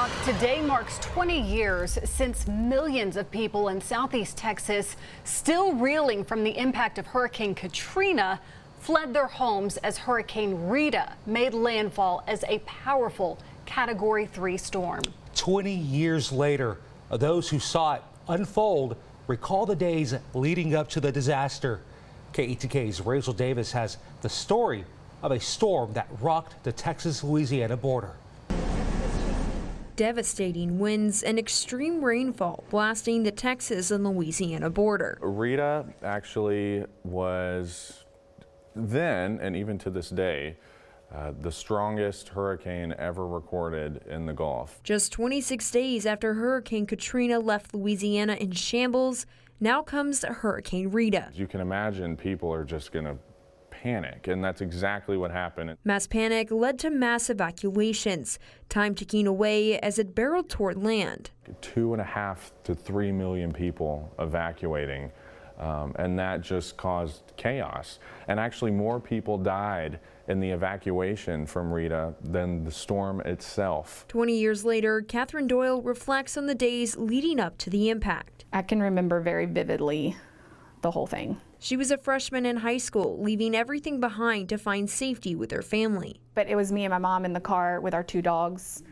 Brock, today marks 20 years since millions of people in southeast Texas, still reeling from the impact of Hurricane Katrina, fled their homes as Hurricane Rita made landfall as a powerful Category 3 storm. 20 years later, those who saw it unfold recall the days leading up to the disaster. KETK's Rachel Davis has the story of a storm that rocked the Texas-Louisiana border. Devastating winds and extreme rainfall blasting the Texas and Louisiana border. Rita actually was then, and even to this day, the strongest hurricane ever recorded in the Gulf. Just 26 days after Hurricane Katrina left Louisiana in shambles, now comes Hurricane Rita. As you can imagine, people are just going to panic, and that's exactly what happened. Mass panic led to mass evacuations, time ticking away as it barreled toward land. 2.5 to 3 million people evacuating, and that just caused chaos. And actually more people died in the evacuation from Rita than the storm itself. 20 years later, Catherine Doyle reflects on the days leading up to the impact. I can remember very vividly the whole thing. She was a freshman in high school, leaving everything behind to find safety with her family. But it was me and my mom in the car with our 2 dogs.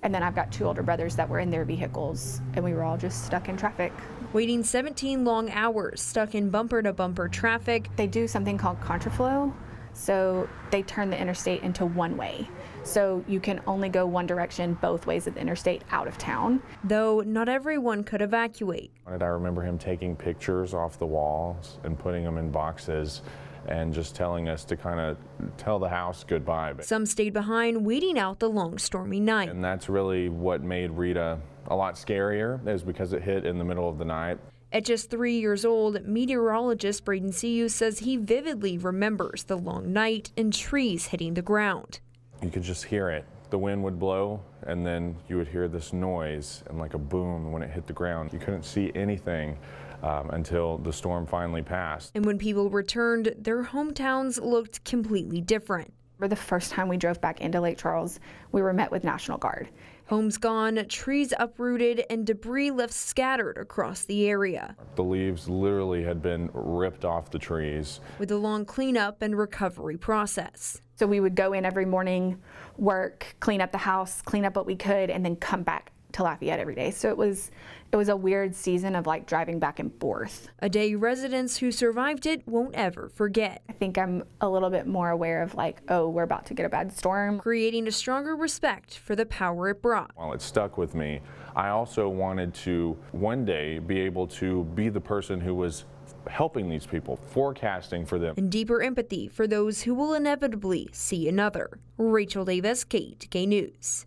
And then I've got 2 older brothers that were in their vehicles, and we were all just stuck in traffic. Waiting 17 long hours, stuck in bumper-to-bumper traffic. They do something called contraflow, so they turn the interstate into one way. So you can only go one direction both ways of the interstate out of town. Though not everyone could evacuate. I remember him taking pictures off the walls and putting them in boxes and just telling us to kind of tell the house goodbye. Some stayed behind, waiting out the long stormy night. And that's really what made Rita a lot scarier, is because it hit in the middle of the night. At just 3 years old, meteorologist Braden Siu says he vividly remembers the long night and trees hitting the ground. You could just hear it. The wind would blow, and then you would hear this noise and like a boom when it hit the ground. You couldn't see anything until the storm finally passed. And when people returned, their hometowns looked completely different. For the first time we drove back into Lake Charles, we were met with National Guard. Homes gone, trees uprooted, and debris left scattered across the area. The leaves literally had been ripped off the trees. With a long cleanup and recovery process. So we would go in every morning, work, clean up the house, clean up what we could, and then come back to Lafayette every day. So it was a weird season of like driving back and forth. A day residents who survived it won't ever forget. I think I'm a little bit more aware of like, oh, we're about to get a bad storm. Creating a stronger respect for the power it brought. While it stuck with me, I also wanted to one day be able to be the person who was helping these people, forecasting for them. And deeper empathy for those who will inevitably see another. Rachel Davis, KETK News.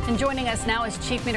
And joining us now is Chief Meteorologist